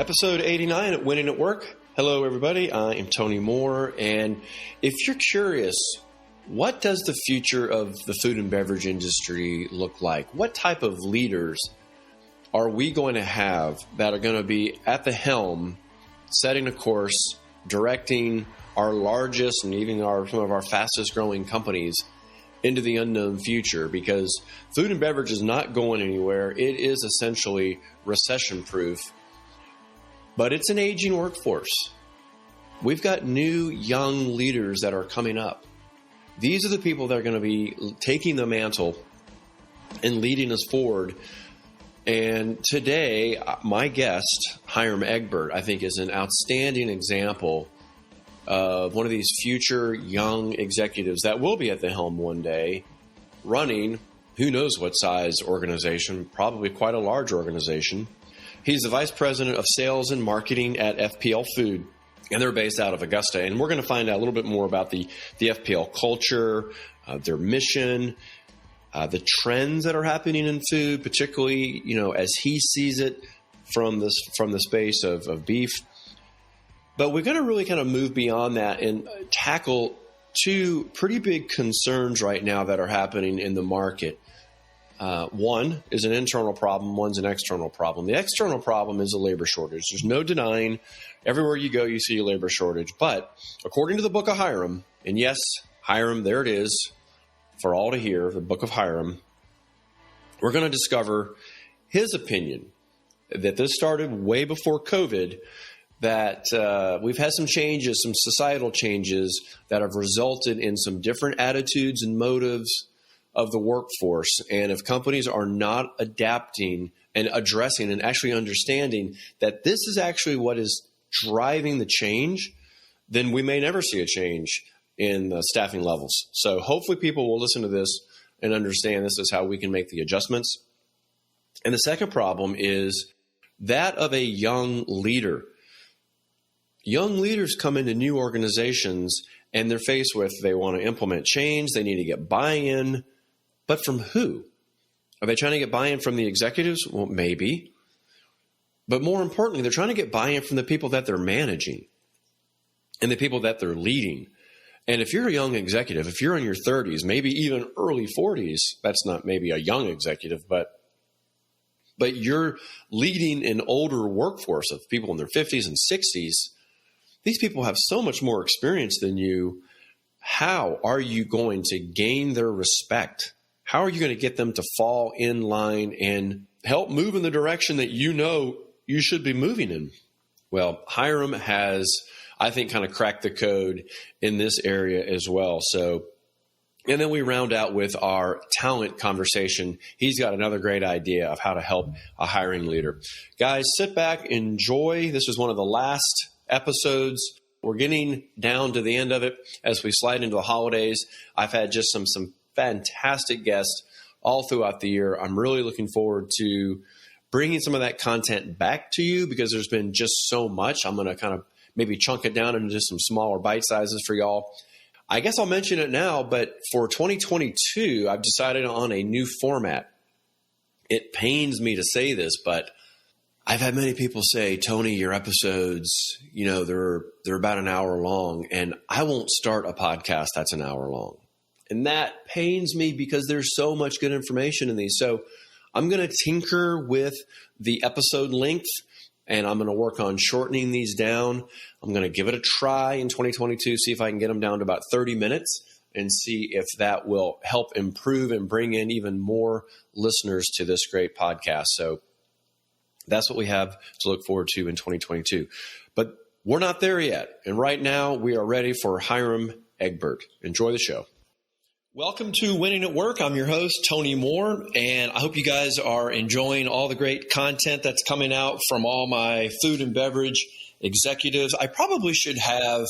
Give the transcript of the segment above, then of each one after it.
Episode 89 at Winning at Work. Hello, everybody. I am Tony Moore, and if you're curious, what does the future of the food and beverage industry look like? What type of leaders are we going to have that are going to be at the helm, setting a course, directing our largest and even some of our fastest growing companies into the unknown future? Because food and beverage is not going anywhere. It is essentially recession proof. But it's an aging workforce. We've got new young leaders that are coming up. These are the people that are going to be taking the mantle and leading us forward. And today, my guest, Hyrum Egbert, I think is an outstanding example of one of these future young executives that will be at the helm one day, running who knows what size organization, probably quite a large organization. He's the Vice President of Sales and Marketing at FPL Food, and they're based out of Augusta. And we're going to find out a little bit more about the FPL culture, their mission, the trends that are happening in food, particularly, as he sees it from the space of beef. But we're going to really kind of move beyond that and tackle two pretty big concerns right now that are happening in the market. One is an internal problem. One's an external problem. The external problem is a labor shortage. There's no denying everywhere you go, you see a labor shortage. But according to the book of Hyrum, and yes, Hyrum, there it is for all to hear, the book of Hyrum, we're going to discover his opinion that this started way before COVID, that we've had some changes, some societal changes that have resulted in some different attitudes and motives of the workforce. And if companies are not adapting and addressing and actually understanding that this is actually what is driving the change, then we may never see a change in the staffing levels. So hopefully people will listen to this and understand this is how we can make the adjustments. And the second problem is that of a young leader. Young leaders come into new organizations and they're faced with, they want to implement change, they need to get buy-in. But from who? Are they trying to get buy-in from the executives? Well, maybe. But more importantly, they're trying to get buy-in from the people that they're managing and the people that they're leading. And if you're a young executive, if you're in your 30s, maybe even early 40s, that's not maybe a young executive, but you're leading an older workforce of people in their 50s and 60s, these people have so much more experience than you. How are you going to gain their respect? How are you going to get them to fall in line and help move in the direction that you should be moving in? Well, Hyrum has, I think, kind of cracked the code in this area as well. So, and then we round out with our talent conversation. He's got another great idea of how to help a hiring leader. Guys, sit back, enjoy. This is one of the last episodes. We're getting down to the end of it as we slide into the holidays. I've had just some fantastic guests all throughout the year. I'm really looking forward to bringing some of that content back to you because there's been just so much. I'm going to kind of maybe chunk it down into just some smaller bite sizes for y'all. I guess I'll mention it now, but for 2022, I've decided on a new format. It pains me to say this, but I've had many people say, Tony, your episodes, they're about an hour long, and I won't start a podcast that's an hour long. And that pains me because there's so much good information in these. So I'm going to tinker with the episode length, and I'm going to work on shortening these down. I'm going to give it a try in 2022, see if I can get them down to about 30 minutes and see if that will help improve and bring in even more listeners to this great podcast. So that's what we have to look forward to in 2022. But we're not there yet. And right now we are ready for Hyrum Egbert. Enjoy the show. Welcome to Winning at Work. I'm your host, Tony Moore, and I hope you guys are enjoying all the great content that's coming out from all my food and beverage executives. I probably should have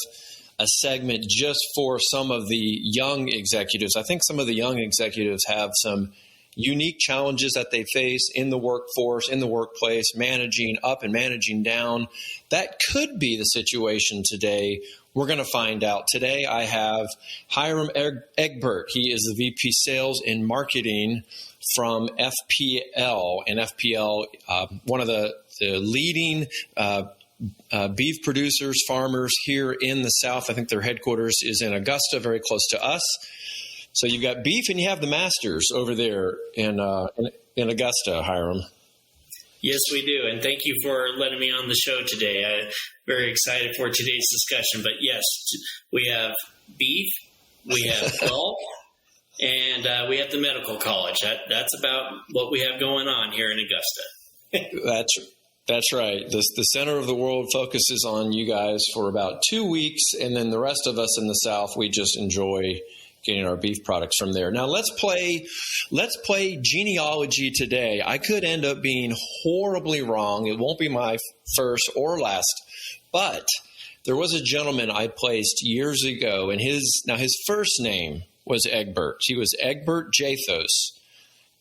a segment just for some of the young executives. I think some of the young executives have some unique challenges that they face in the workforce, in the workplace, managing up and managing down. That could be the situation today. We're going to find out. Today I have Hyrum Egbert. He is the VP Sales and Marketing from FPL. And FPL, one of the the leading beef producers, farmers here in the South. I think their headquarters is in Augusta, very close to us. So you've got beef and you have the masters over there in Augusta, Hyrum. Yes, we do. And thank you for letting me on the show today. I'm very excited for today's discussion. But yes, we have beef, we have golf, and we have the medical college. That's about what we have going on here in Augusta. That's right. The center of the world focuses on you guys for about 2 weeks, and then the rest of us in the South, we just enjoy getting our beef products from there. Now let's play genealogy today. I could end up being horribly wrong. It won't be my first or last, but there was a gentleman I placed years ago, and his first name was Egbert. He was Egbert Jathos,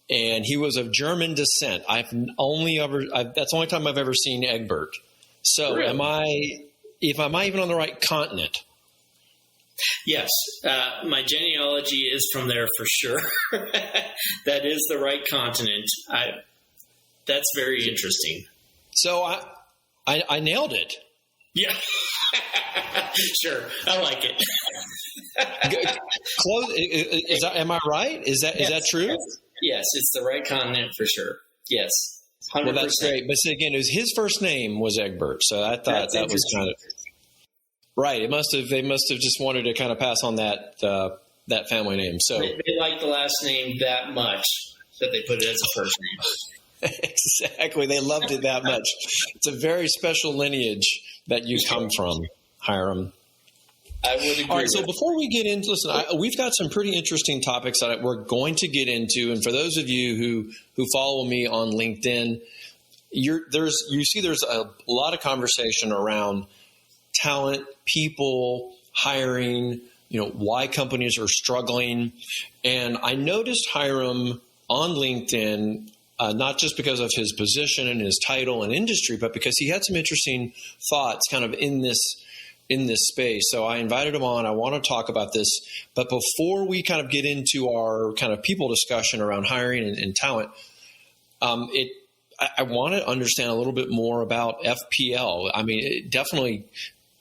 and he was of German descent. That's the only time I've ever seen Egbert. So really? am I even on the right continent? Yes, my genealogy is from there for sure. That is the right continent. That's very interesting. So I nailed it. Yeah, sure. I like it. Close. Am I right? Is that true? Yes, it's the right continent for sure. Yes, 100%. Well, that's great. But again, his first name was Egbert, so I thought that was kind of right. They must have just wanted to kind of pass on that family name. So they like the last name that much that they put it as a first name. Exactly, they loved it that much. It's a very special lineage that you come from, Hyrum. I would agree. All right, so before we get into, we've got some pretty interesting topics that we're going to get into, and for those of you who follow me on LinkedIn, there's a lot of conversation around talent, people, hiring, why companies are struggling, and I noticed Hyrum on LinkedIn. Not just because of his position and his title and industry, but because he had some interesting thoughts kind of in this space. So I invited him on. I want to talk about this. But before we kind of get into our kind of people discussion around hiring and talent, I want to understand a little bit more about FPL. I mean, definitely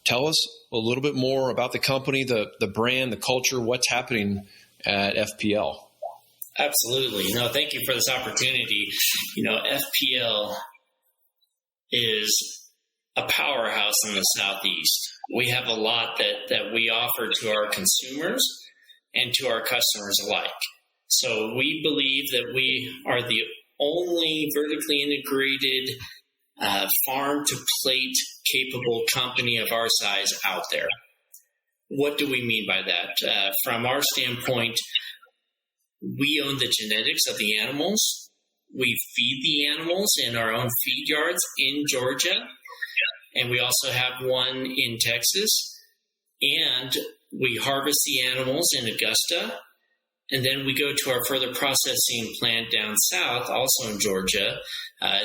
tell us a little bit more about the company, the brand, the culture, what's happening at FPL. Absolutely. No, thank you for this opportunity. FPL is a powerhouse in the Southeast. We have a lot that we offer to our consumers and to our customers alike. So we believe that we are the only vertically integrated farm-to-plate capable company of our size out there. What do we mean by that? From our standpoint, we own the genetics of the animals. We feed the animals in our own feed yards in Georgia. And we also have one in Texas. And we harvest the animals in Augusta. And then we go to our further processing plant down south, also in Georgia,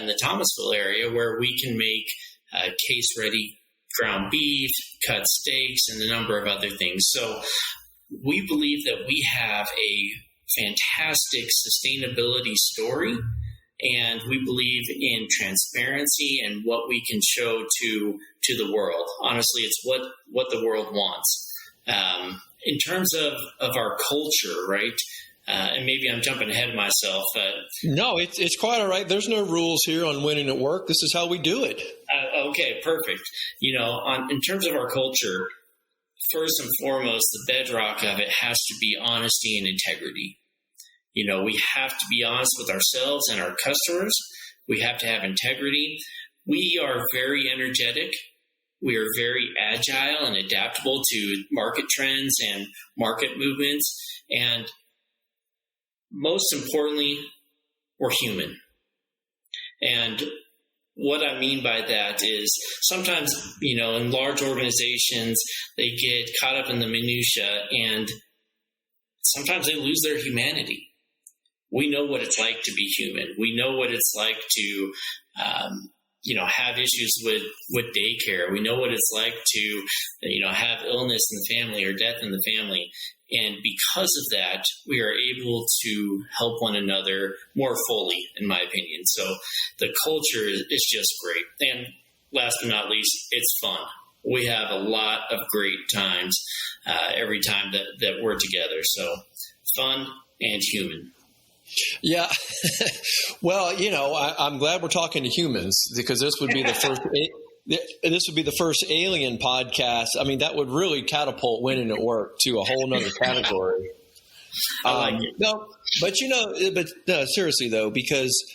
in the Thomasville area, where we can make case-ready ground beef, cut steaks, and a number of other things. So we believe that we have a fantastic sustainability story, and we believe in transparency and what we can show to the world. Honestly, it's what the world wants. In terms of our culture, right? And maybe I'm jumping ahead of myself. No, it's quite all right. There's no rules here on winning at work. This is how we do it. Okay, perfect. In terms of our culture, first and foremost, the bedrock of it has to be honesty and integrity. We have to be honest with ourselves and our customers. We have to have integrity. We are very energetic. We are very agile and adaptable to market trends and market movements. And most importantly, we're human. And what I mean by that is sometimes, in large organizations, they get caught up in the minutia and sometimes they lose their humanity. We know what it's like to be human. We know what it's like to have issues with daycare. We know what it's like to, have illness in the family or death in the family. And because of that, we are able to help one another more fully, in my opinion. So the culture is just great. And last but not least, it's fun. We have a lot of great times every time that we're together. So fun and human. Yeah. Well, I'm glad we're talking to humans, because this would be the first. This would be the first alien podcast. I mean, that would really catapult Winning at Work to a whole nother category. No, but seriously though, because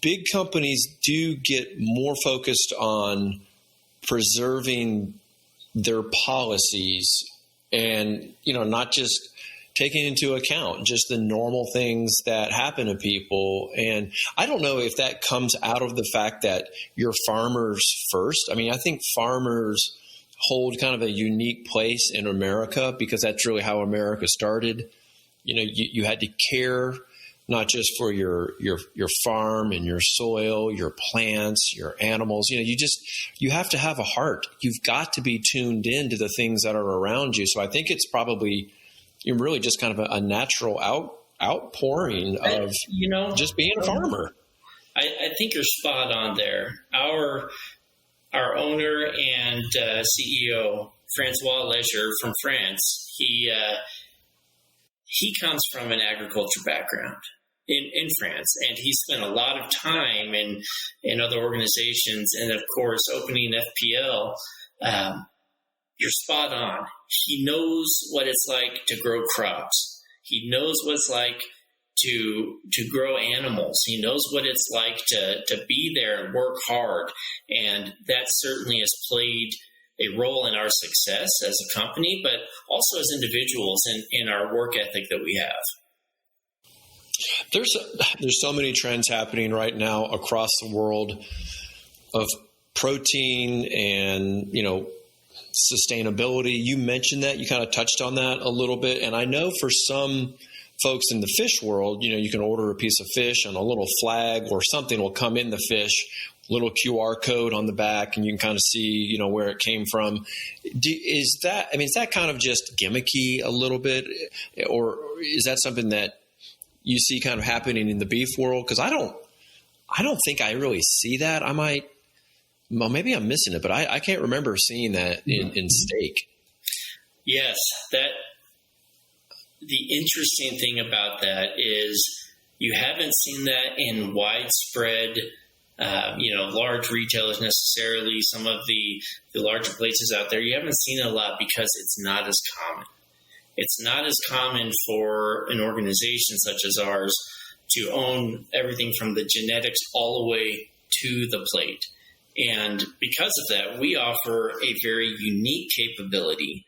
big companies do get more focused on preserving their policies and, not just taking into account just the normal things that happen to people. And I don't know if that comes out of the fact that you're farmers first. I mean, I think farmers hold kind of a unique place in America, because that's really how America started. You had to care not just for your farm and your soil, your plants, your animals. You have to have a heart. You've got to be tuned in to the things that are around you. So I think it's probably really just kind of a natural outpouring of just being a farmer. I think you're spot on there. Our owner and CEO, Francois Leger from France, he comes from an agriculture background in France, and he spent a lot of time in other organizations, and of course opening FPL. You're spot on. He knows what it's like to grow crops. He knows what it's like to grow animals. He knows what it's like to be there and work hard. And that certainly has played a role in our success as a company, but also as individuals in our work ethic that we have. There's so many trends happening right now across the world of protein and, sustainability. You mentioned that. You kind of touched on that a little bit. And I know for some folks in the fish world, you can order a piece of fish and a little flag or something will come in the fish, little QR code on the back, and you can kind of see, where it came from. Is that kind of just gimmicky a little bit, or is that something that you see kind of happening in the beef world? Because I don't think I really see that. Well, maybe I'm missing it, but I can't remember seeing that in steak. Yes, the interesting thing about that is you haven't seen that in widespread, large retailers necessarily. Some of the larger places out there, you haven't seen it a lot because it's not as common. It's not as common for an organization such as ours to own everything from the genetics all the way to the plate. And because of that, we offer a very unique capability.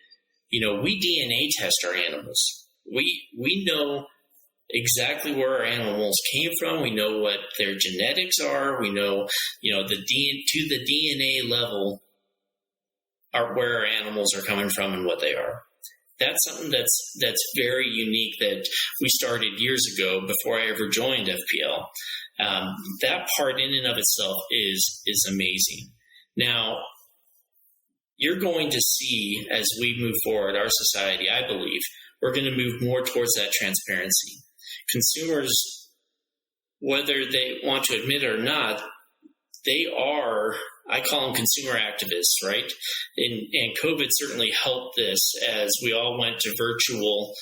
We DNA test our animals. We know exactly where our animals came from. We know what their genetics are. We know, to the DNA level are where our animals are coming from and what they are. That's something that's very unique that we started years ago before I ever joined FPL. That part in and of itself is amazing. Now, you're going to see as we move forward, our society, I believe, we're going to move more towards that transparency. Consumers, whether they want to admit it or not, they are, I call them consumer activists, right? And COVID certainly helped this as we all went to virtual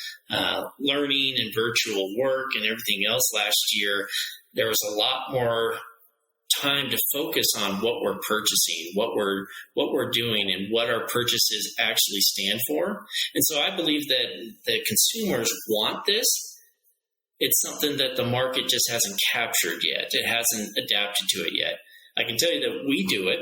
learning and virtual work and everything else last year. There was a lot more time to focus on what we're purchasing, what we're doing, and what our purchases actually stand for. And so I believe that the consumers want this. It's something that the market just hasn't captured yet. It hasn't adapted to it yet. I can tell you that we do it.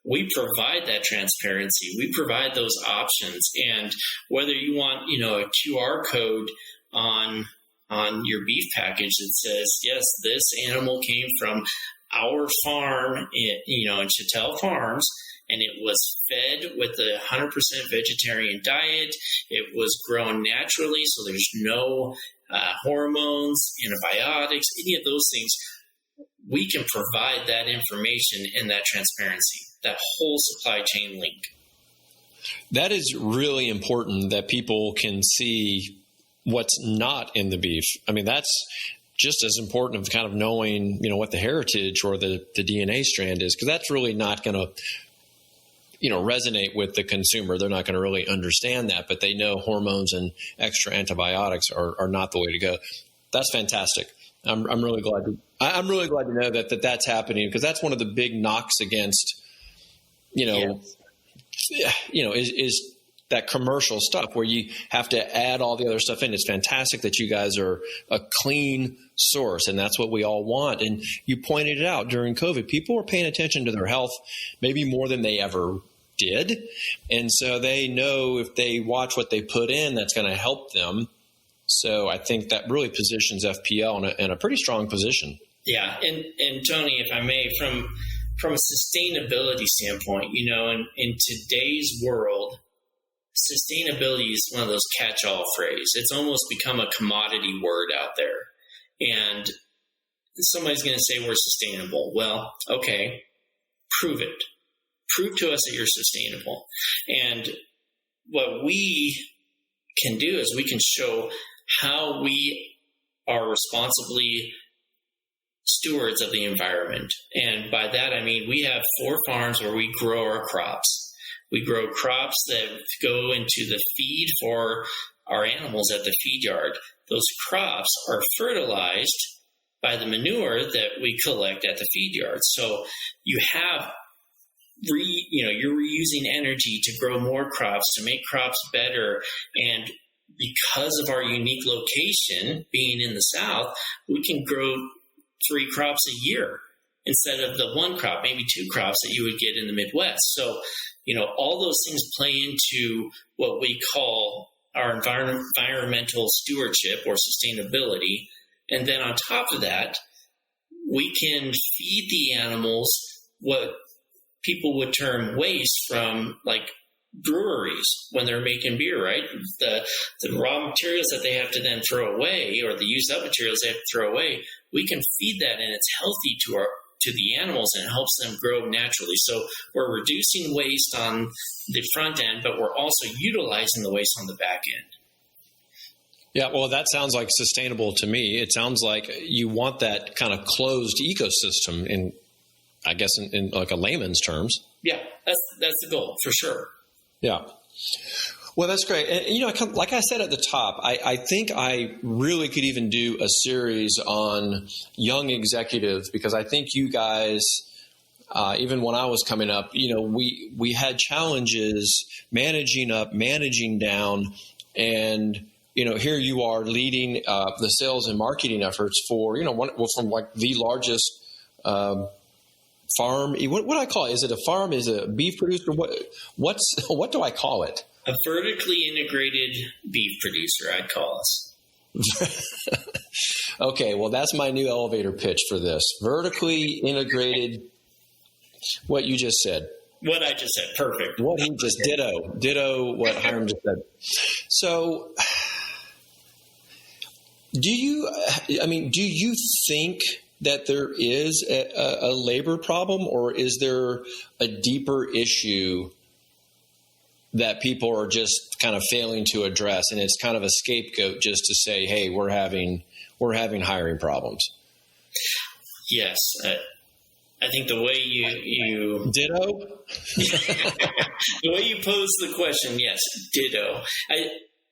We provide that transparency. We provide those options. And whether you want, a QR code on your beef package that says, yes, this animal came from our farm, in Chattel Farms, and it was fed with a 100% vegetarian diet. It was grown naturally, so there's no hormones, antibiotics, any of those things. we can provide that information and that transparency, that whole supply chain link. That is really important, that people can see what's not in the beef. I mean, that's just as important of kind of knowing, what the heritage or the DNA strand is, because that's really not going to, resonate with the consumer. They're not going to really understand that, but they know hormones and extra antibiotics are not the way to go. That's fantastic. I'm really glad I'm really glad to know that that's happening, because that's one of the big knocks against, Yes. is that commercial stuff where you have to add all the other stuff in. It's fantastic that you guys are a clean source, and that's what we all want. And you pointed it out during COVID. People were paying attention to their health maybe more than they ever did. And so they know if they watch what they put in, that's going to help them. So I think that really positions FPL in a pretty strong position. Yeah. And Tony, if I may, from a sustainability standpoint, in today's world, sustainability is one of those catch-all phrases. It's almost become a commodity word out there. And somebody's going to say we're sustainable. Well, okay, prove it. Prove to us that you're sustainable. And what we can do is we can show how we are responsibly stewards of the environment. And by that, I mean, we have 4 farms where we grow our crops. We grow crops that go into the feed for our animals at the feed yard. Those crops are fertilized by the manure that we collect at the feed yard. So you have, you're reusing energy to grow more crops, to make crops better. And because of our unique location being in the South, we can grow 3 crops a year instead of the 1 crop, maybe 2 crops that you would get in the Midwest. So, all those things play into what we call our environmental stewardship or sustainability. And then on top of that, we can feed the animals what people would term waste from, like, breweries when they're making beer, right? The raw materials that they have to then throw away, or the used up materials they have to throw away, we can feed that, and it's healthy to the animals, and it helps them grow naturally. So we're reducing waste on the front end, but we're also utilizing the waste on the back end. Yeah, well, that sounds like sustainable to me. It sounds like you want that kind of closed ecosystem in like a layman's terms. Yeah, that's the goal for sure. Yeah. Well, that's great. And, like I said at the top, I think I really could even do a series on young executives, because I think you guys, even when I was coming up, we had challenges managing up, managing down, and here you are leading the sales and marketing efforts for from like the largest farm. What do I call it? Is it a farm? Is it a beef producer? What do I call it? A vertically integrated beef producer, I'd call us. Okay, well, that's my new elevator pitch for this. Vertically integrated, what you just said. What I just said, perfect. What he just ditto what Hyrum just said. So, do you think that there is a labor problem, or is there a deeper issue that people are just kind of failing to address, and it's kind of a scapegoat just to say, hey, we're having hiring problems? Yes. I think the way you ditto? the way you pose the question, yes, ditto.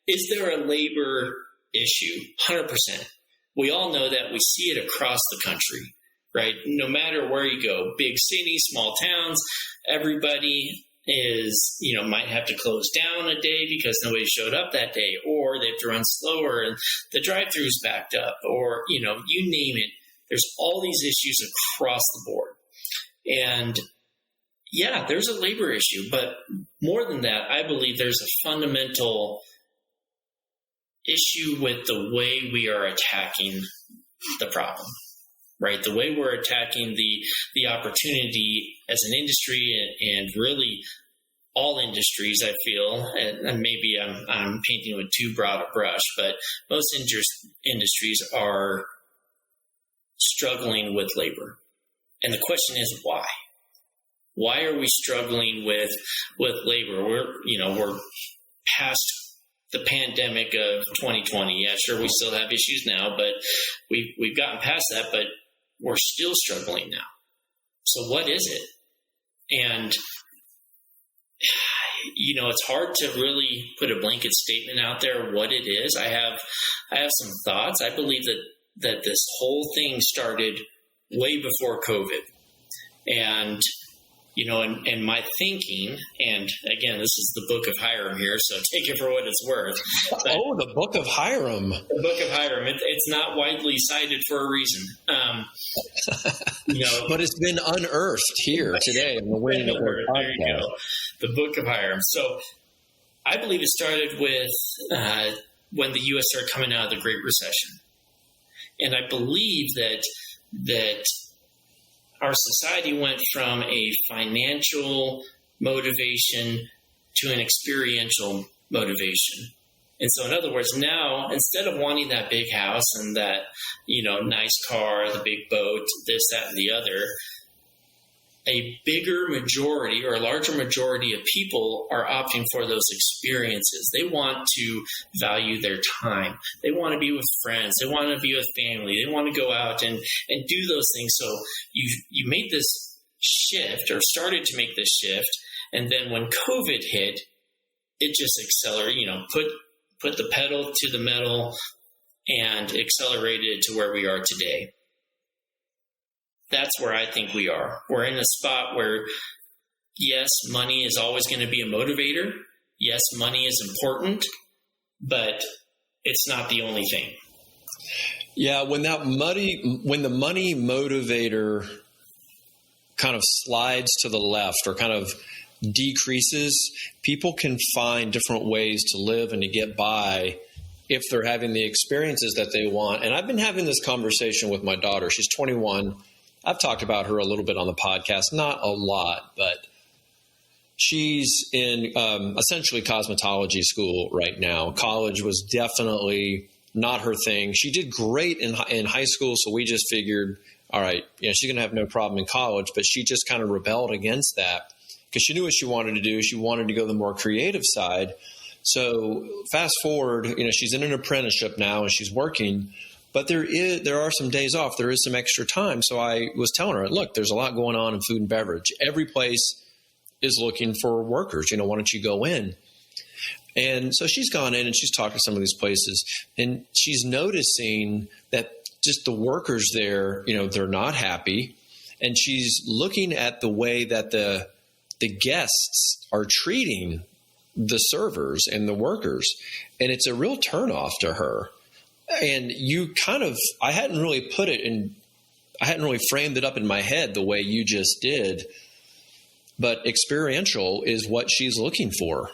Is there a labor issue? 100%. We all know that. We see it across the country, right? No matter where you go, big cities, small towns, everybody is, might have to close down a day because nobody showed up that day, or they have to run slower and the drive-thru's backed up, or, you name it. There's all these issues across the board. And yeah, there's a labor issue, but more than that, I believe there's a fundamental issue with the way we are attacking the problem, right? The way we're attacking the opportunity as an industry, and really all industries, I feel, and maybe I'm painting with too broad a brush, but most industries are struggling with labor. And the question is why? Why are we struggling with labor? We're past the pandemic of 2020. Yeah, sure, we still have issues now, but we've gotten past that, but we're still struggling now. So what is it? And it's hard to really put a blanket statement out there what it is. I have some thoughts. I believe that this whole thing started way before COVID. And and my thinking, and again, this is the book of Hyrum here, so take it for what it's worth. But the book of Hyrum. The book of Hyrum. It's not widely cited for a reason. But it's been unearthed here today in the Winning at Work podcast. There you go. The book of Hyrum. So I believe it started with when the U.S. started coming out of the Great Recession. And I believe that our society went from a financial motivation to an experiential motivation. And so, in other words, now, instead of wanting that big house and that, nice car, the big boat, this, that, and the other, a bigger majority or a larger majority of people are opting for those experiences. They want to value their time. They want to be with friends. They want to be with family. They want to go out and do those things. So you made this shift or started to make this shift. And then when COVID hit, it just accelerated, put the pedal to the metal and accelerated to where we are today. That's where I think we are. We're in a spot where, yes, money is always going to be a motivator. Yes, money is important, but it's not the only thing. Yeah, when the money motivator kind of slides to the left or kind of decreases, people can find different ways to live and to get by if they're having the experiences that they want. And I've been having this conversation with my daughter. She's 21. I've talked about her a little bit on the podcast, not a lot, but she's in essentially cosmetology school right now. College was definitely not her thing. She did great in high school, so we just figured, all right, she's going to have no problem in college, but she just kind of rebelled against that because she knew what she wanted to do. She wanted to go the more creative side. So fast forward, she's in an apprenticeship now and she's working. But there are some days off. There is some extra time. So I was telling her, look, there's a lot going on in food and beverage. Every place is looking for workers. Why don't you go in? And so she's gone in and she's talked to some of these places. And she's noticing that just the workers there, they're not happy. And she's looking at the way that the guests are treating the servers and the workers. And it's a real turnoff to her. And I hadn't really framed it up in my head the way you just did, but experiential is what she's looking for.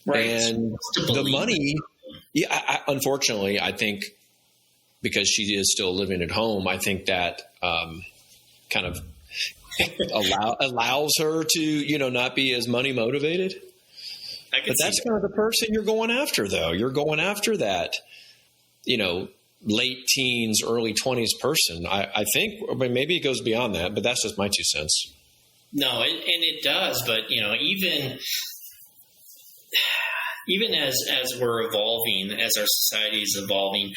Right. And the money, unfortunately, I think because she is still living at home, I think that kind of allows her to, not be as money motivated. But that's kind of the person you're going after, though. You're going after that, late teens, early 20s person. I think, maybe it goes beyond that, but that's just my 2 cents. No, and it does. But, even as we're evolving, as our society is evolving,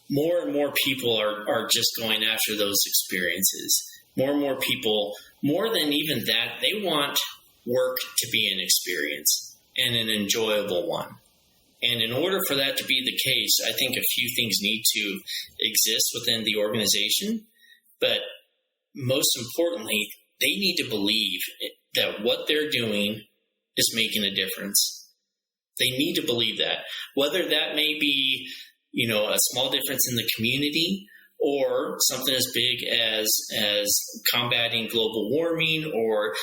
more and more people are just going after those experiences. More and more people, more than even that, they want work to be an experience and an enjoyable one. And in order for that to be the case, I think a few things need to exist within the organization. But most importantly, they need to believe that what they're doing is making a difference. They need to believe that. Whether that may be, a small difference in the community or something as big as combating global warming or,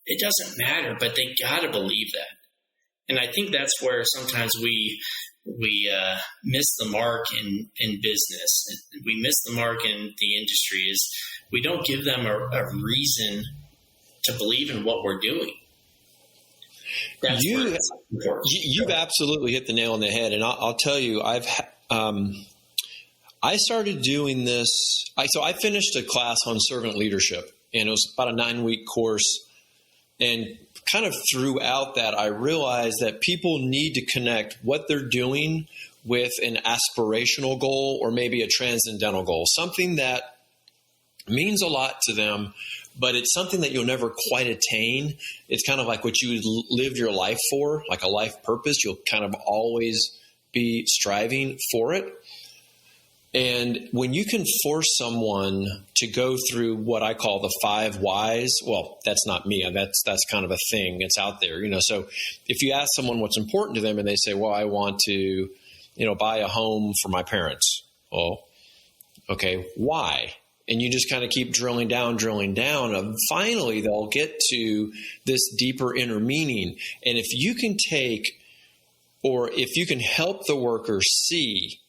it doesn't matter, but they got to believe that. And I think that's where sometimes we miss the mark in business. We miss the mark in the industry is we don't give them a reason to believe in what we're doing. You've absolutely hit the nail on the head. And I'll tell you, I I started doing this. So I finished a class on servant leadership, and it was about a 9-week course. And kind of throughout that, I realized that people need to connect what they're doing with an aspirational goal or maybe a transcendental goal, something that means a lot to them, but it's something that you'll never quite attain. It's kind of like what you lived your life for, like a life purpose. You'll kind of always be striving for it. And when you can force someone to go through what I call the 5 whys, well, that's not me. That's kind of a thing. It's out there, So if you ask someone what's important to them and they say, well, I want to, buy a home for my parents. Well, okay, why? And you just kind of keep drilling down. And finally, they'll get to this deeper inner meaning. And if you can if you can help the worker see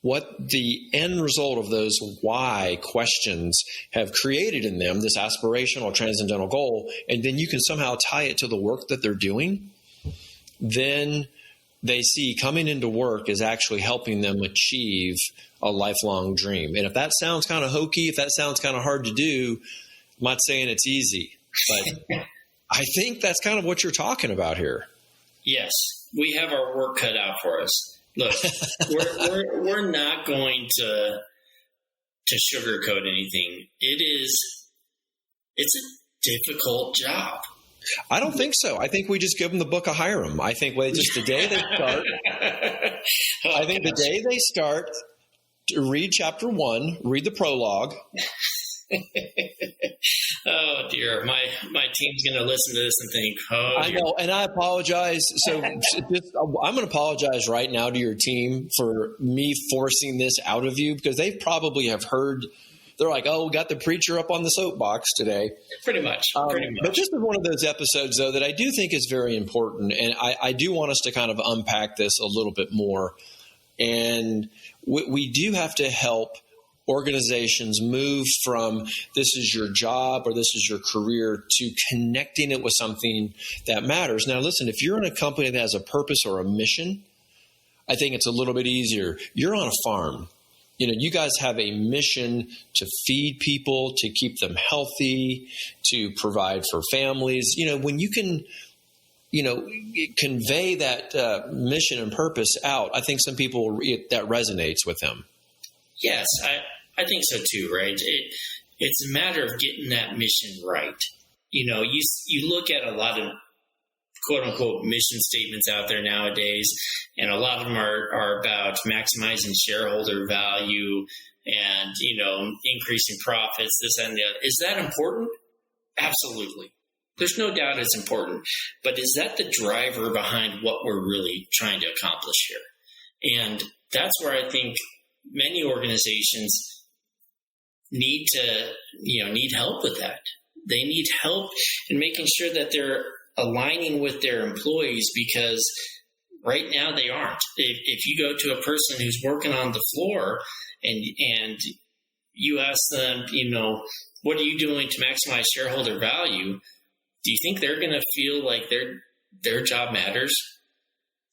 what the end result of those why questions have created in them, this aspirational transcendental goal, and then you can somehow tie it to the work that they're doing, then they see coming into work is actually helping them achieve a lifelong dream. And if that sounds kind of hokey, if that sounds kind of hard to do, I'm not saying it's easy, but I think that's kind of what you're talking about here. Yes, we have our work cut out for us. Look, we're not going to sugarcoat anything. It's a difficult job. I don't think so. I think we just give them the book of Hyrum. I think the day they start. I think the day they start to read chapter 1, read the prologue. Oh dear, my team's going to listen to this and think, oh, I know, and I apologize. So I'm going to apologize right now to your team for me forcing this out of you, because they probably have heard. They're like, oh, we got the preacher up on the soapbox today. Pretty much. But just one of those episodes, though, that I do think is very important, and I do want us to kind of unpack this a little bit more. And we do have to help organizations move from this is your job or this is your career to connecting it with something that matters. Now, listen, if you're in a company that has a purpose or a mission, I think it's a little bit easier. You're on a farm. You guys have a mission to feed people, to keep them healthy, to provide for families. When you can, convey that mission and purpose out, I think some people, that resonates with them. Yes, I think so too, right? It's a matter of getting that mission right. You look at a lot of quote unquote mission statements out there nowadays, and a lot of them are about maximizing shareholder value and, increasing profits, this and the other. Is that important? Absolutely. There's no doubt it's important. But is that the driver behind what we're really trying to accomplish here? And that's where I think many organizations need help with that. They need help in making sure that they're aligning with their employees, because right now they aren't. If you go to a person who's working on the floor and you ask them, what are you doing to maximize shareholder value? Do you think they're going to feel like their job matters?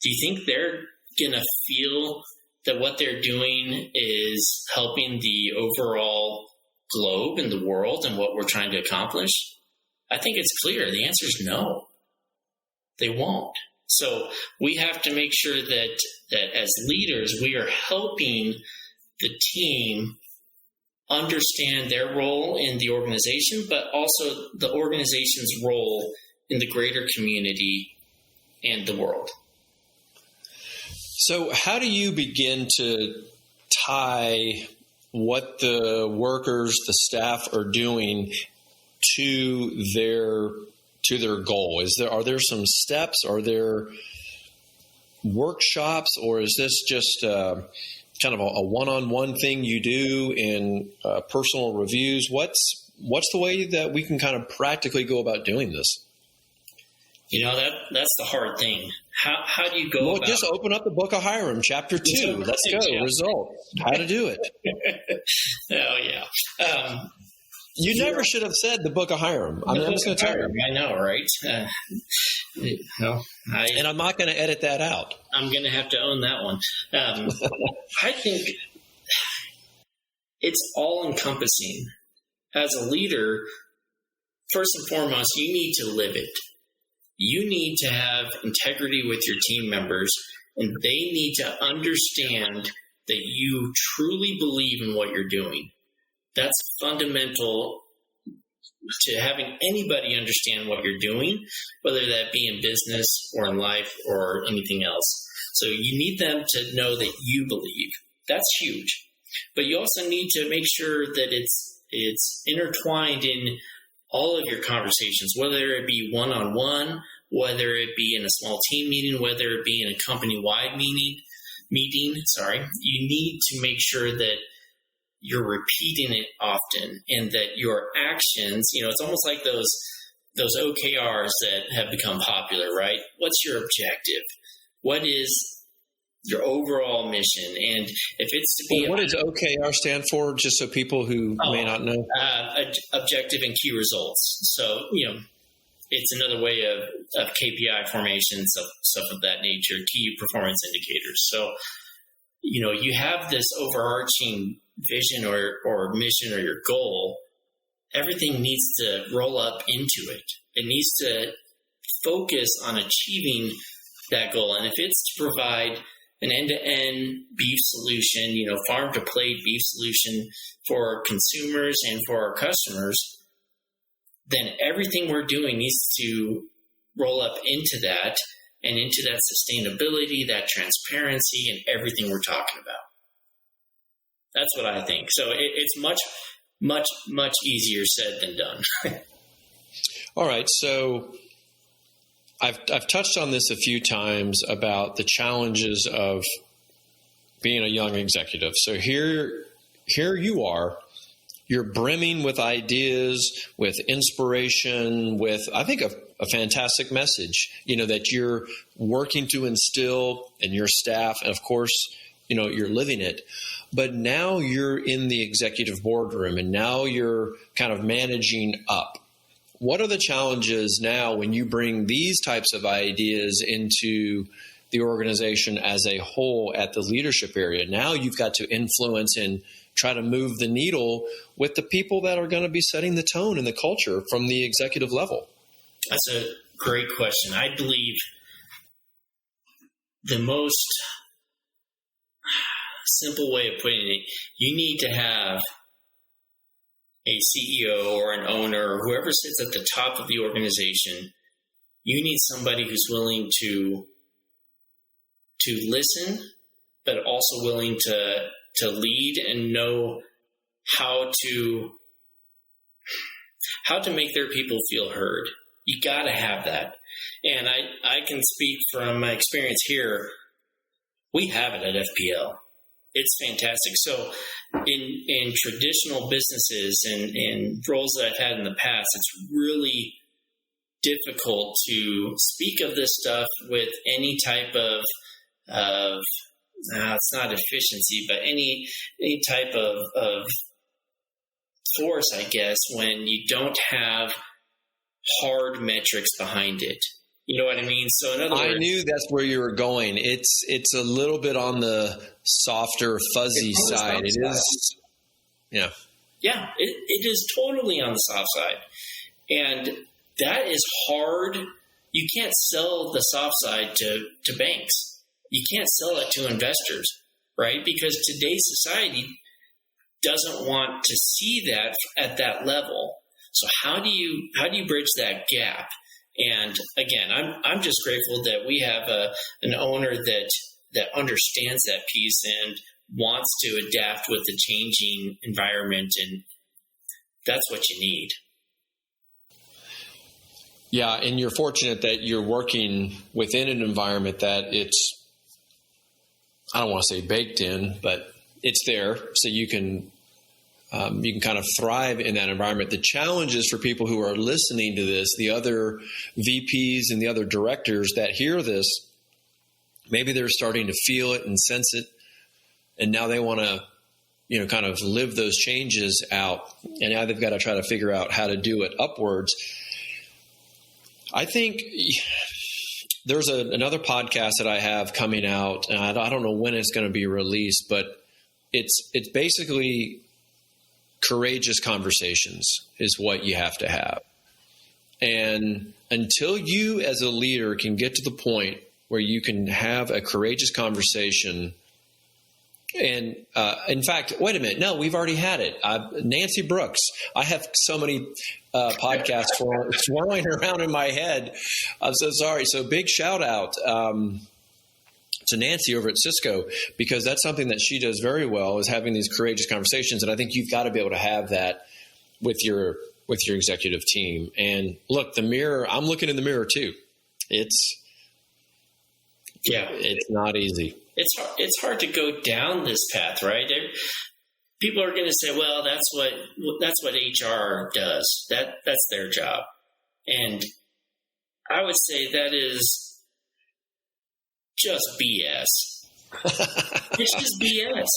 Do you think they're going to feel that what they're doing is helping the overall globe and the world and what we're trying to accomplish? I think it's clear. The answer is no. They won't. So we have to make sure that as leaders, we are helping the team understand their role in the organization, but also the organization's role in the greater community and the world. So how do you begin to tie what the workers, the staff are doing to their goal? Are there some steps? Are there workshops, or is this just kind of a one-on-one thing you do in personal reviews? What's the way that we can kind of practically go about doing this? That's the hard thing. How do you go about... just open up the book of Hyrum, chapter 2. Let's go. Yeah. Results. How to do it. Oh, yeah. You never should have said the book of Hyrum. I'm just going to tell you. I know, right? And I'm not going to edit that out. I'm going to have to own that one. I think it's all encompassing. As a leader, first and foremost, you need to live it. You need to have integrity with your team members, and they need to understand that you truly believe in what you're doing. That's fundamental to having anybody understand what you're doing, whether that be in business or in life or anything else. So you need them to know that you believe. That's huge. But you also need to make sure that it's intertwined in all of your conversations, whether it be one-on-one, whether it be in a small team meeting, whether it be in a company-wide meeting. You need to make sure that you're repeating it often, and that your actions, it's almost like those OKRs that have become popular, right? What's your objective? What is your overall mission? And if it's to be... What does OKR stand for, just so people who may not know? Objective and key results. So, it's another way of KPI formation, stuff of that nature, key performance indicators. So, you have this overarching vision or mission or your goal. Everything needs to roll up into it. It needs to focus on achieving that goal. And if it's to provide an end-to-end beef solution, farm-to-plate beef solution for consumers and for our customers, then everything we're doing needs to roll up into that and into that sustainability, that transparency, and everything we're talking about. That's what I think. So it's much, much, much easier said than done. All right. So I've touched on this a few times about the challenges of being a young executive. So here you are. You're brimming with ideas, with inspiration, with, I think, a fantastic message, that you're working to instill in your staff. And of course, you're living it. But now you're in the executive boardroom, and now you're kind of managing up. What are the challenges now when you bring these types of ideas into the organization as a whole at the leadership area? Now you've got to influence and try to move the needle with the people that are going to be setting the tone and the culture from the executive level. That's a great question. I believe the most simple way of putting it, you need to have a CEO or an owner or whoever sits at the top of the organization. You need somebody who's willing to listen, but also willing to lead and know how to make their people feel heard. You got to have that. And I can speak from my experience here. We have it at FPL. It's fantastic. So in traditional businesses and roles that I've had in the past, it's really difficult to speak of this stuff with any type of it's not efficiency, but any type of force, I guess, when you don't have hard metrics behind it. You know what I mean? So in other words, I knew that's where you were going. It's a little bit on the softer, fuzzy side. It is. Yeah. Yeah, it is totally on the soft side. And that is hard. You can't sell the soft side to banks. You can't sell it to investors, right? Because today's society doesn't want to see that at that level. So how do you bridge that gap? And again, I'm just grateful that we have an owner that understands that piece and wants to adapt with the changing environment, and that's what you need. Yeah, and you're fortunate that you're working within an environment that it's, I don't want to say baked in, but it's there, so you can kind of thrive in that environment. The challenges for people who are listening to this, the other VPs and the other directors that hear this, maybe they're starting to feel it and sense it, and now they want to, kind of live those changes out, and now they've got to try to figure out how to do it upwards. I think there's another podcast that I have coming out, and I don't know when it's going to be released, but it's basically courageous conversations is what you have to have. And until you as a leader can get to the point where you can have a courageous conversation, and in fact, wait a minute, no, we've already had it. Nancy Brooks. I have so many podcasts swirling around in my head. I'm so sorry. So big shout out to Nancy over at Cisco, because that's something that she does very well, is having these courageous conversations. And I think you've got to be able to have that with your executive team. And look, the mirror, I'm looking in the mirror too. It's not easy. It's hard to go down this path, right? People are going to say, well, that's what HR does. That's their job. And I would say that is just BS. It's just BS.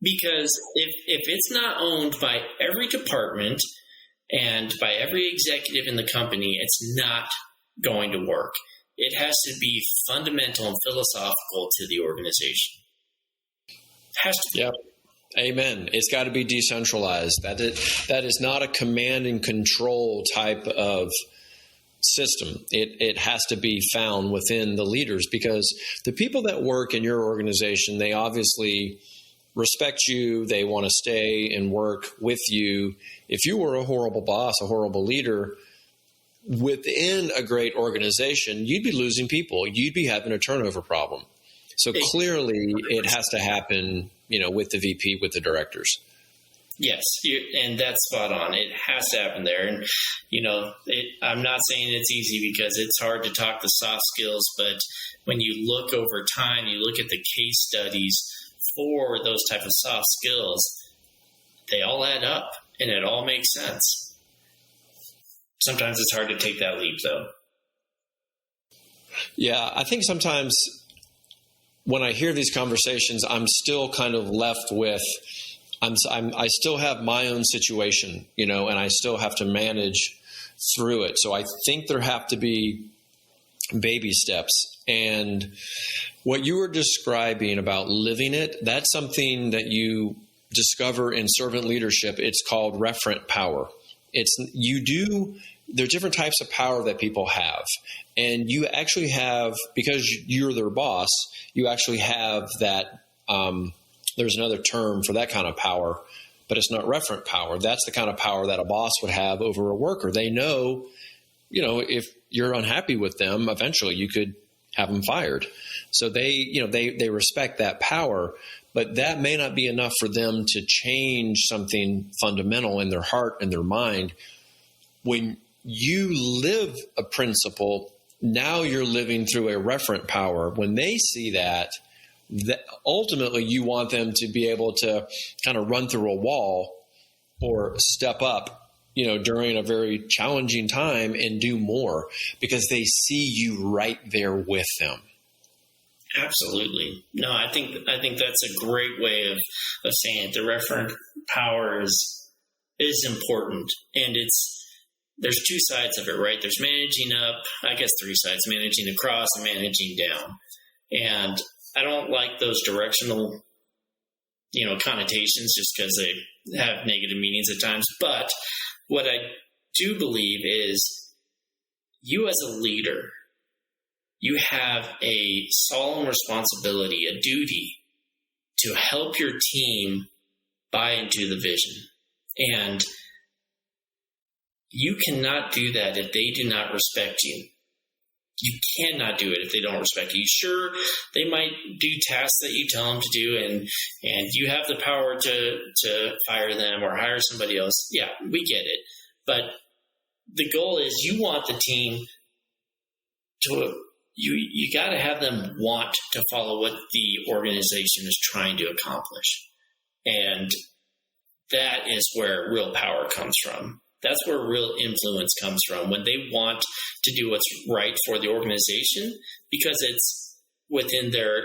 Because if it's not owned by every department and by every executive in the company, it's not going to work. It has to be fundamental and philosophical to the organization. It has to be. Yep. Amen. It's got to be decentralized. That is not a command and control type of system. It has to be found within the leaders, because the people that work in your organization, they obviously respect you. They want to stay and work with you. If you were a horrible boss, a horrible leader within a great organization, you'd be losing people. You'd be having a turnover problem. So clearly it has to happen, with the VP, with the directors. Yes, and that's spot on. It has to happen there. And, I'm not saying it's easy, because it's hard to talk the soft skills, but when you look over time, you look at the case studies for those type of soft skills, they all add up and it all makes sense. Sometimes it's hard to take that leap, though. Yeah, I think sometimes when I hear these conversations, I'm still kind of left with, I still have my own situation, and I still have to manage through it. So I think there have to be baby steps. And what you were describing about living it, that's something that you discover in servant leadership. It's called referent power. There are different types of power that people have. And you actually have, because you're their boss, you actually have that, there's another term for that kind of power, but it's not referent power. That's the kind of power that a boss would have over a worker. They know, if you're unhappy with them, eventually you could have them fired. So they respect that power, but that may not be enough for them to change something fundamental in their heart and their mind. When you live a principle, now you're living through a referent power. When they see that ultimately you want them to be able to kind of run through a wall or step up, during a very challenging time and do more, because they see you right there with them. Absolutely. No, I think that's a great way of saying it. The referent power is important, and there's two sides of it, right? There's managing up, I guess three sides: managing across and managing down. And I don't like those directional, connotations, just because they have negative meanings at times. But what I do believe is, you as a leader, you have a solemn responsibility, a duty to help your team buy into the vision. And you cannot do that if they do not respect you. You cannot do it if they don't respect you. Sure, they might do tasks that you tell them to do, and you have the power to fire them or hire somebody else. Yeah, we get it. But the goal is, you want the team to, you got to have them want to follow what the organization is trying to accomplish. And that is where real power comes from. That's where real influence comes from, when they want to do what's right for the organization, because it's within their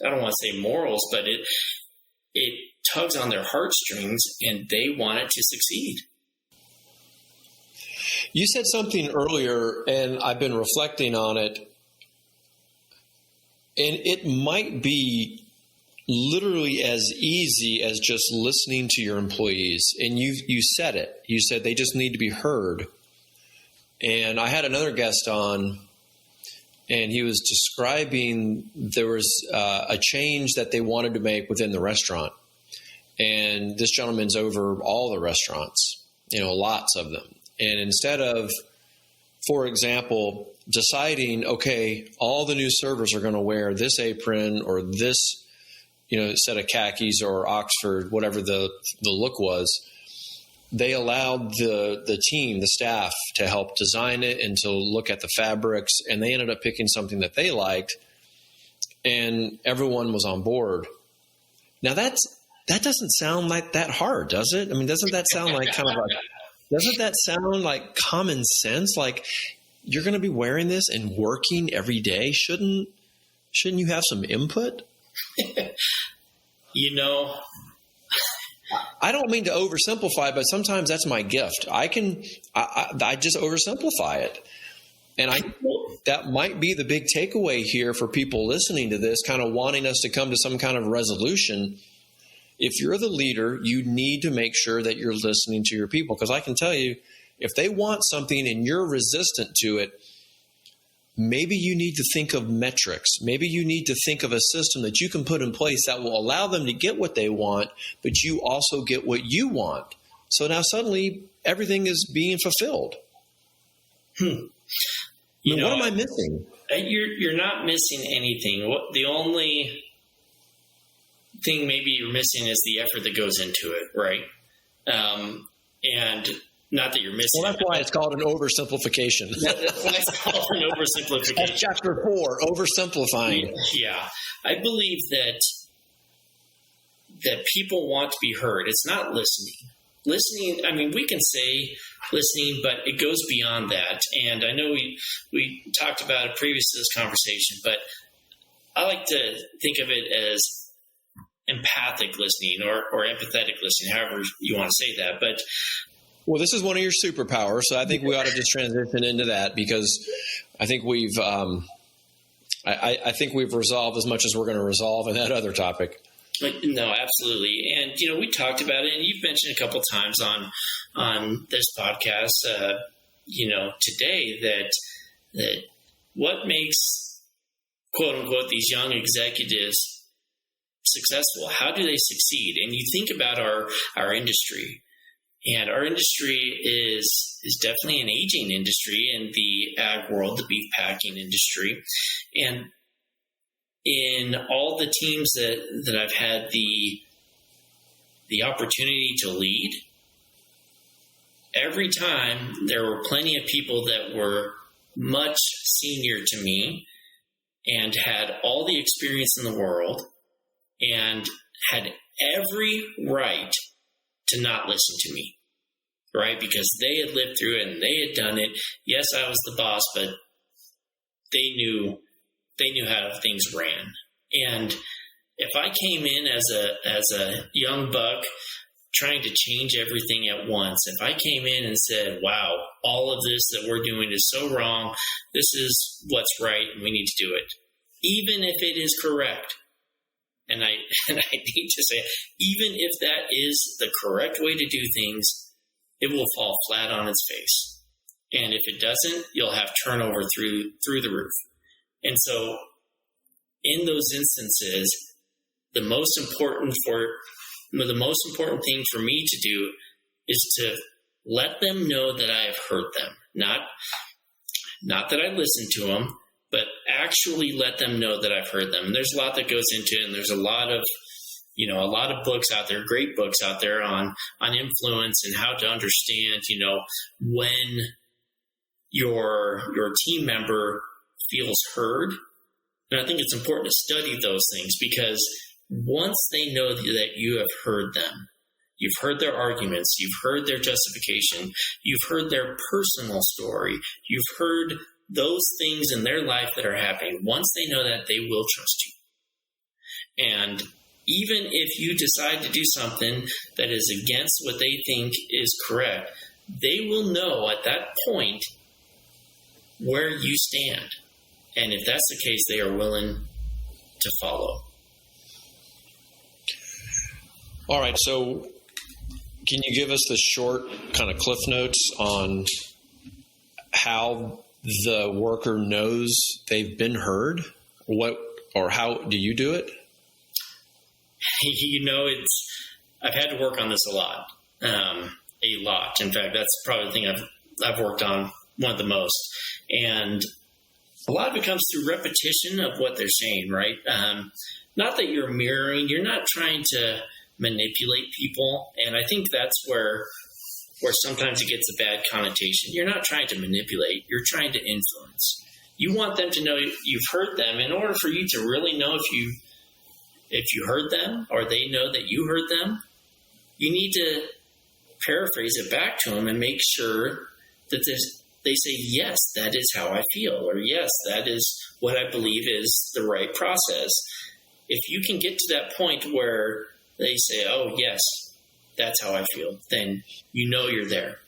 I don't want to say morals, but it tugs on their heartstrings, and they want it to succeed. You said something earlier, and I've been reflecting on it, and it might be literally as easy as just listening to your employees. And you said it. You said they just need to be heard. And I had another guest on, and he was describing there was a change that they wanted to make within the restaurant. And this gentleman's over all the restaurants, lots of them. And instead of, for example, deciding, okay, all the new servers are going to wear this apron or this, set of khakis or Oxford, whatever the look was, they allowed the team, the staff, to help design it and to look at the fabrics. And they ended up picking something that they liked, and everyone was on board. Now that doesn't sound like that hard, does it? I mean, doesn't that sound like doesn't that sound like common sense? Like, you're going to be wearing this and working every day. Shouldn't you have some input? I don't mean to oversimplify, but sometimes that's my gift. I just oversimplify it. And that might be the big takeaway here for people listening to this, kind of wanting us to come to some kind of resolution. If you're the leader, you need to make sure that you're listening to your people. Because I can tell you, if they want something and you're resistant to it, maybe you need to think of metrics. Maybe you need to think of a system that you can put in place that will allow them to get what they want, but you also get what you want. So now suddenly everything is being fulfilled. What am I missing? You're not missing anything. The only thing maybe you're missing is the effort that goes into it, right? And not that you're missing. Well, that's why it's called an oversimplification. That's why it's called an oversimplification. That's chapter 4, oversimplifying. Yeah. I believe that people want to be heard. It's not listening. Listening, I mean, we can say listening, but it goes beyond that. And I know we talked about it previous to this conversation, but I like to think of it as empathic listening or empathetic listening, however you want to say that. But well, this is one of your superpowers, so I think we ought to just transition into that, because I think we've I think we've resolved as much as we're going to resolve in that other topic. No, absolutely. And, we talked about it, and you've mentioned a couple times on this podcast, today that what makes, quote unquote, these young executives successful? How do they succeed? And you think about our industry, and our industry is definitely an aging industry in the ag world, the beef packing industry. And in all the teams that I've had the opportunity to lead, every time there were plenty of people that were much senior to me and had all the experience in the world and had every right to not listen to me, right? Because they had lived through it and they had done it. Yes, I was the boss, but they knew how things ran. And if I came in as a young buck trying to change everything at once, if I came in and said, wow, all of this that we're doing is so wrong, this is what's right and we need to do it, even if it is correct. And I need to say, even if that is the correct way to do things, it will fall flat on its face. And if it doesn't, you'll have turnover through the roof. And so in those instances, the most important thing for me to do is to let them know that I have heard them. Not that I listen to them, but actually let them know that I've heard them. And there's a lot that goes into it, and there's a lot of books out there, great books out there on influence and how to understand, when your team member feels heard. And I think it's important to study those things, because once they know that you have heard them, you've heard their arguments, you've heard their justification, you've heard their personal story, you've heard those things in their life that are happening, once they know that, they will trust you. And even if you decide to do something that is against what they think is correct, they will know at that point where you stand. And if that's the case, they are willing to follow. All right. So can you give us the short kind of cliff notes on how the worker knows they've been heard? What, or how do you do it? I've had to work on this a lot. In fact, that's probably the thing I've worked on one of the most. And a lot of it comes through repetition of what they're saying, right? Not that you're mirroring, you're not trying to manipulate people. And I think that's where sometimes it gets a bad connotation. You're not trying to manipulate, you're trying to influence. You want them to know you've heard them. In order for you to really know if you heard them or they know that you heard them, you need to paraphrase it back to them and make sure that they say, yes, that is how I feel, or yes, that is what I believe is the right process. If you can get to that point where they say, oh, yes, that's how I feel, then you know you're there.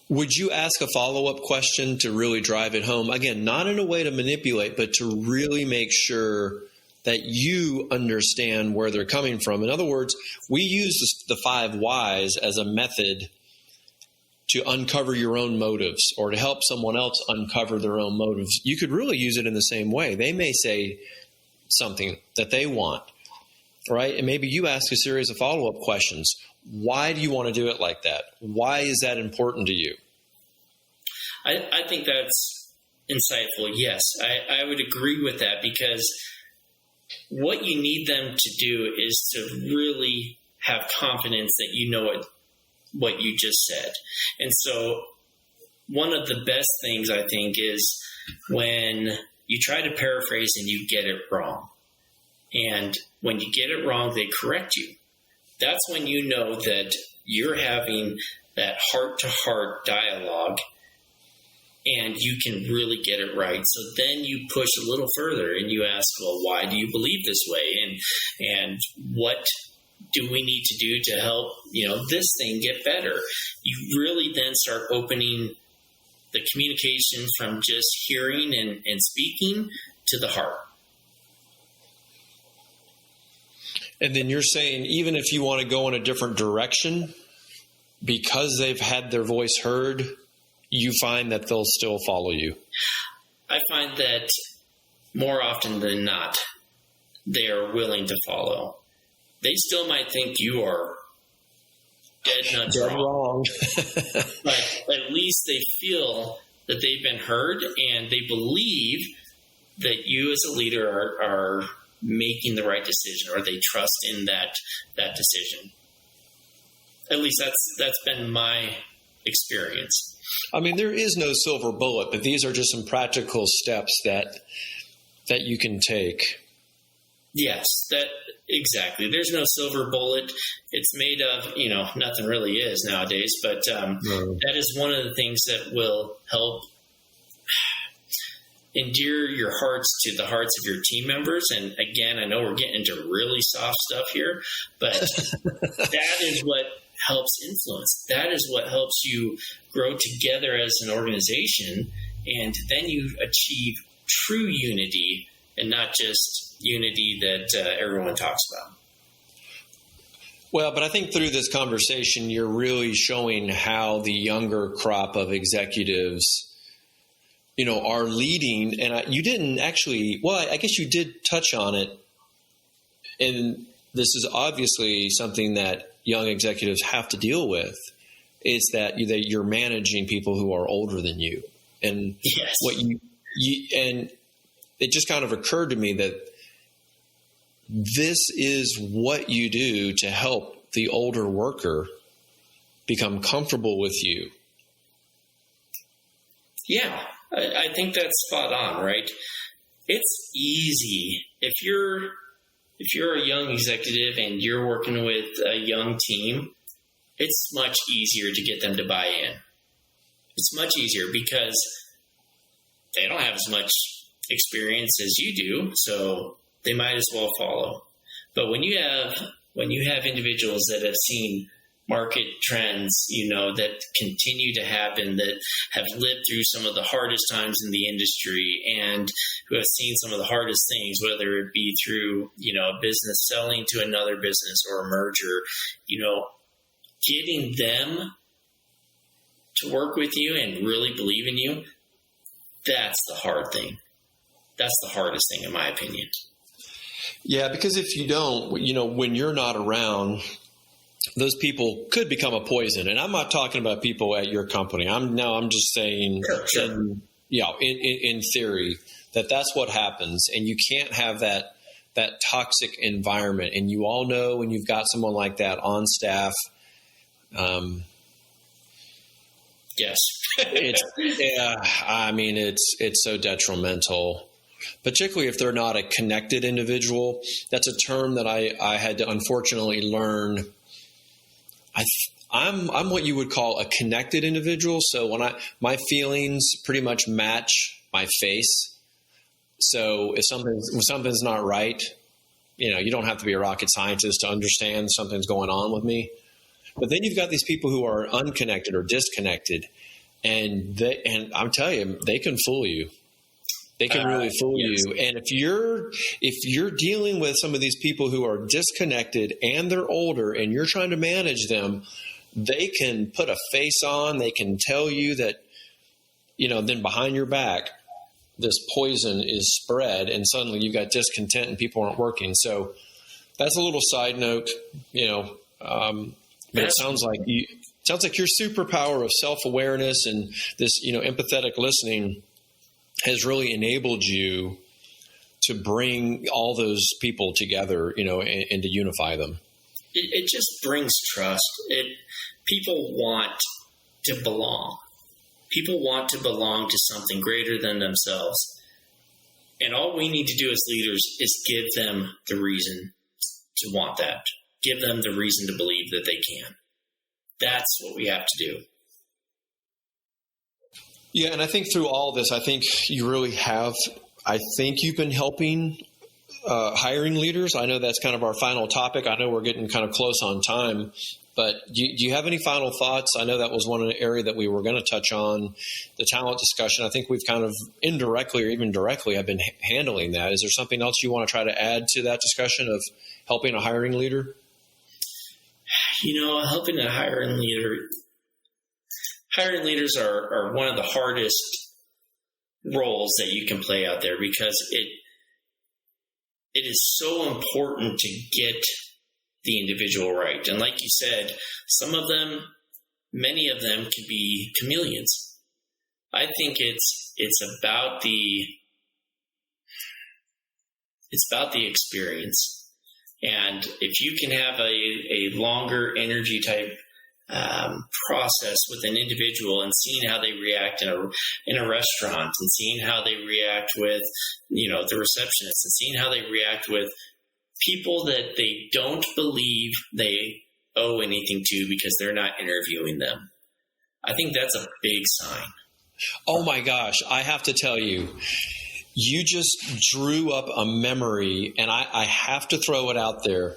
Would you ask a follow-up question to really drive it home? Again, not in a way to manipulate, but to really make sure that you understand where they're coming from. In other words, we use the 5 whys as a method to uncover your own motives or to help someone else uncover their own motives. You could really use it in the same way. They may say something that they want, right? And maybe you ask a series of follow-up questions. Why do you want to do it like that? Why is that important to you? I think that's insightful. Yes, I would agree with that, because what you need them to do is to really have confidence that you know what you just said. And so one of the best things, I think, is when you try to paraphrase and you get it wrong. And when you get it wrong, they correct you. That's when you know that you're having that heart-to-heart dialogue and you can really get it right. So then you push a little further and you ask, well, why do you believe this way? And what do we need to do to help, this thing get better? You really then start opening the communication from just hearing and speaking to the heart. And then you're saying, even if you want to go in a different direction, because they've had their voice heard, you find that they'll still follow you. I find that more often than not, they are willing to follow. They still might think you are dead nuts wrong. But at least they feel that they've been heard and they believe that you as a leader are making the right decision, or they trust in that decision. At least that's been my experience. I mean, there is no silver bullet, but these are just some practical steps that you can take. Yes, exactly. There's no silver bullet. It's made of, nothing really is nowadays, but that is one of the things that will help endear your hearts to the hearts of your team members. And again, I know we're getting into really soft stuff here, but that is what helps influence. That is what helps you grow together as an organization. And then you achieve true unity and not just unity that everyone talks about. Well, but I think through this conversation, you're really showing how the younger crop of executives are leading. And you didn't actually, I guess you did touch on it. And this is obviously something that young executives have to deal with. It's that you're managing people who are older than you. And yes. And it just kind of occurred to me that this is what you do to help the older worker become comfortable with you. Yeah. I think that's spot on, right? It's easy. If you're a young executive and you're working with a young team, it's much easier to get them to buy in. It's much easier because they don't have as much experience as you do, so they might as well follow. But when you have individuals that have seen market trends, that continue to happen, that have lived through some of the hardest times in the industry and who have seen some of the hardest things, whether it be through, a business selling to another business or a merger, getting them to work with you and really believe in you, that's the hard thing. That's the hardest thing, in my opinion. Yeah, because if you don't, when you're not around, those people could become a poison. And I'm not talking about people at your company. I'm just saying, Sure. In theory, that's what happens. And you can't have that toxic environment. And you all know when you've got someone like that on staff. Yes. It's so detrimental, particularly if they're not a connected individual. That's a term that I had to unfortunately learn. I'm what you would call a connected individual. So when my feelings pretty much match my face. So if something's not right, you don't have to be a rocket scientist to understand something's going on with me. But then you've got these people who are unconnected or disconnected, and I'm telling you, they can fool you. They can really fool you. And if you're dealing with some of these people who are disconnected and they're older and you're trying to manage them, they can put a face on. They can tell you that, then behind your back, this poison is spread, and suddenly you've got discontent and people aren't working. So that's a little side note, but it sounds like your superpower of self-awareness and this, empathetic listening has really enabled you to bring all those people together, and to unify them. It just brings trust. People want to belong. People want to belong to something greater than themselves. And all we need to do as leaders is give them the reason to want that. Give them the reason to believe that they can. That's what we have to do. Yeah, and I think through all this, I think you really have. I think you've been helping hiring leaders. I know that's kind of our final topic. I know we're getting kind of close on time, but do you have any final thoughts? I know that was one area that we were going to touch on, the talent discussion. I think we've kind of indirectly or even directly have been handling that. Is there something else you want to try to add to that discussion of helping a hiring leader? Helping a hiring leader. Hiring leaders are one of the hardest roles that you can play out there because it is so important to get the individual right. And like you said, many of them can be chameleons. I think it's about the experience. And if you can have a longer energy type process with an individual and seeing how they react in a restaurant and seeing how they react with, the receptionist and seeing how they react with people that they don't believe they owe anything to because they're not interviewing them. I think that's a big sign. Oh my gosh. I have to tell you, you just drew up a memory, and I have to throw it out there.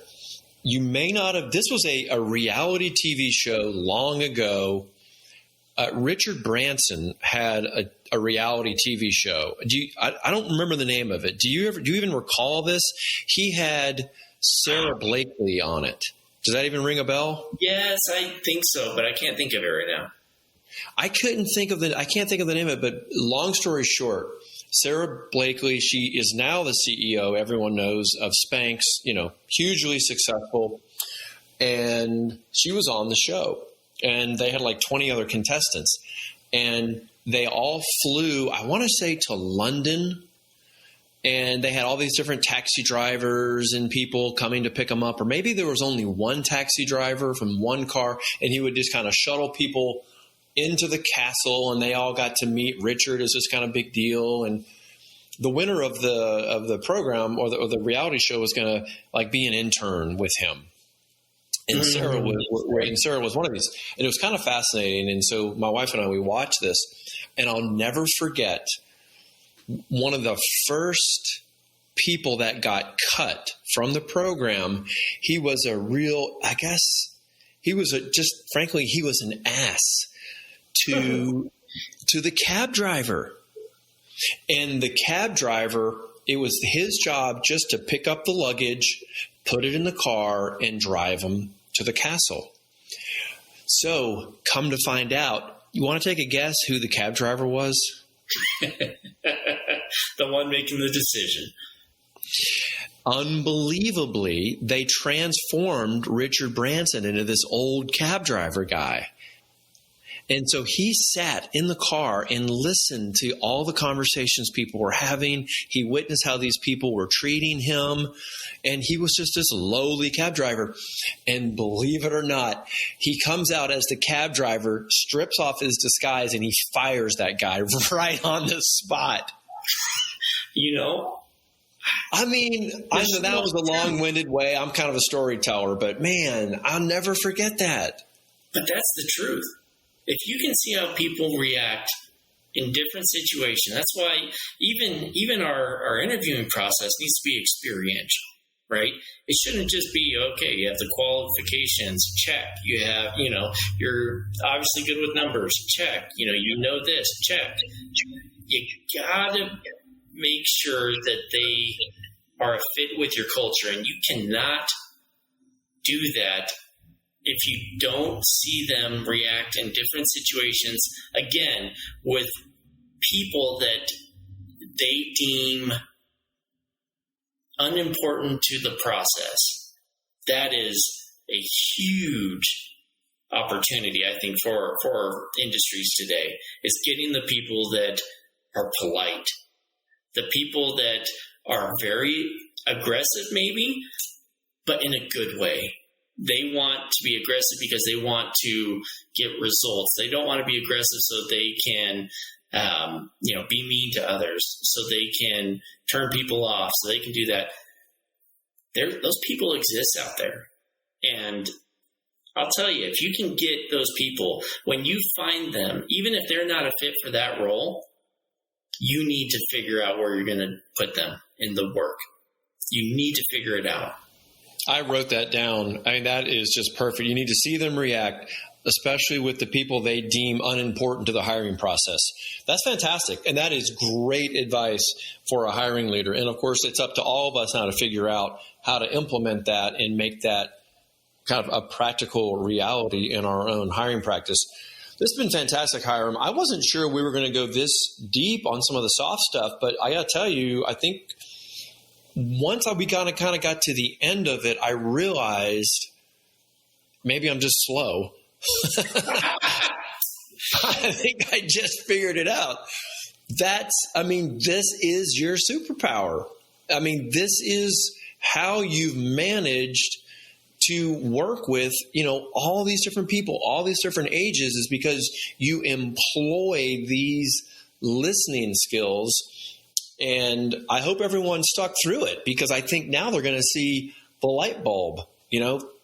You may not have – this was a reality TV show long ago. Richard Branson had a reality TV show. I don't remember the name of it. Do you even recall this? He had Sarah Blakely on it. Does that even ring a bell? Yes, I think so, but I can't think of it right now. I can't think of the name of it, but long story short, Sarah Blakely, she is now the CEO, everyone knows, of Spanx, hugely successful. And she was on the show. And they had like 20 other contestants. And they all flew, I want to say, to London. And they had all these different taxi drivers and people coming to pick them up. Or maybe there was only one taxi driver from one car. And he would just kind of shuttle people into the castle, and they all got to meet Richard as this kind of big deal. And the winner of the program or the reality show was going to be an intern with him. And Sarah was one of these, and it was kind of fascinating. And so my wife and I, we watched this, and I'll never forget one of the first people that got cut from the program. He was a real, I guess he was frankly, he was an ass to the cab driver. And the cab driver, it was his job just to pick up the luggage, put it in the car, and drive him to the castle. So, come to find out, you want to take a guess who the cab driver was? The one making the decision. Unbelievably, they transformed Richard Branson into this old cab driver guy. And so he sat in the car and listened to all the conversations people were having. He witnessed how these people were treating him. And he was just this lowly cab driver. And believe it or not, he comes out as the cab driver, strips off his disguise, and he fires that guy right on the spot. You know? I mean, I know that was a long-winded way. I'm kind of a storyteller, but man, I'll never forget that. But that's the truth. If you can see how people react in different situations, that's why even our interviewing process needs to be experiential, right? It shouldn't just be, okay, you have the qualifications, check. You have, you're obviously good with numbers, check. You know this, check. You gotta make sure that they are a fit with your culture, and you cannot do that if you don't see them react in different situations, again, with people that they deem unimportant to the process. That is a huge opportunity, I think, for industries today, is getting the people that are polite, the people that are very aggressive maybe, but in a good way. They want to be aggressive because they want to get results. They don't want to be aggressive so they can, be mean to others, so they can turn people off, so they can do that. Those people exist out there. And I'll tell you, if you can get those people, when you find them, even if they're not a fit for that role, you need to figure out where you're going to put them in the work. You need to figure it out. I wrote that down. I mean, that is just perfect. You need to see them react, especially with the people they deem unimportant to the hiring process. That's fantastic. And that is great advice for a hiring leader. And of course, it's up to all of us now to figure out how to implement that and make that kind of a practical reality in our own hiring practice. This has been fantastic, Hyrum. I wasn't sure we were going to go this deep on some of the soft stuff, but I got to tell you, I think once we kind of got to the end of it, I realized maybe I'm just slow. I think I just figured it out. This is your superpower. I mean, this is how you've managed to work with, all these different people, all these different ages, is because you employ these listening skills. And I hope everyone stuck through it, because I think now they're going to see the light bulb.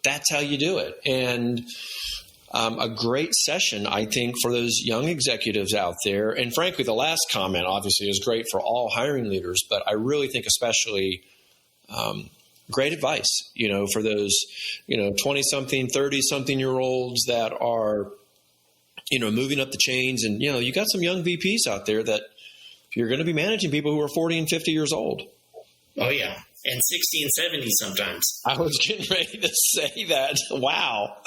That's how you do it. And a great session, I think, for those young executives out there. And frankly, the last comment obviously is great for all hiring leaders, but I really think especially great advice, for those, 20-something, 30-something-year-olds that are, moving up the chains. And, you got some young VPs out there that you're going to be managing people who are 40 and 50 years old. Oh, yeah. And 60 and 70 sometimes. I was getting ready to say that. Wow.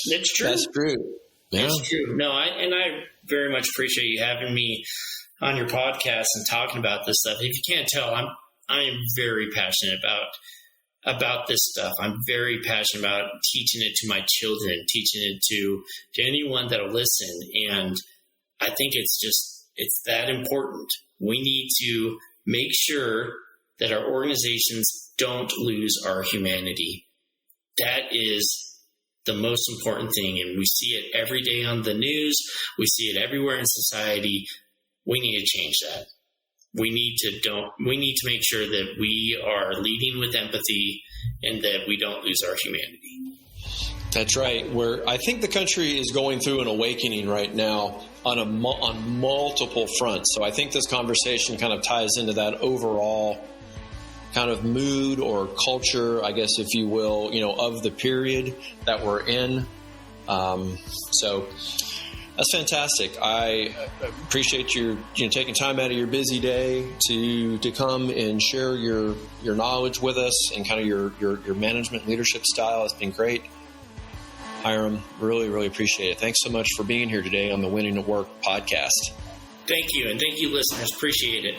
It's true. That's true. Yeah. It's true. No, I very much appreciate you having me on your podcast and talking about this stuff. If you can't tell, I am very passionate about this stuff. I'm very passionate about teaching it to my children, teaching it to anyone that'll listen. And I think it's that important. We need to make sure that our organizations don't lose our humanity. That is the most important thing. And we see it every day on the news. We see it everywhere in society. We need to change that. We need to make sure that we are leading with empathy and that we don't lose our humanity. That's right. I think the country is going through an awakening right now on multiple fronts. So I think this conversation kind of ties into that overall kind of mood or culture, I guess, if you will, of the period that we're in. So that's fantastic. I appreciate you taking time out of your busy day to come and share your knowledge with us and kind of your management leadership style. It's been great. Hyrum, really, really appreciate it. Thanks so much for being here today on the Winning at Work podcast. Thank you. And thank you, listeners. Appreciate it.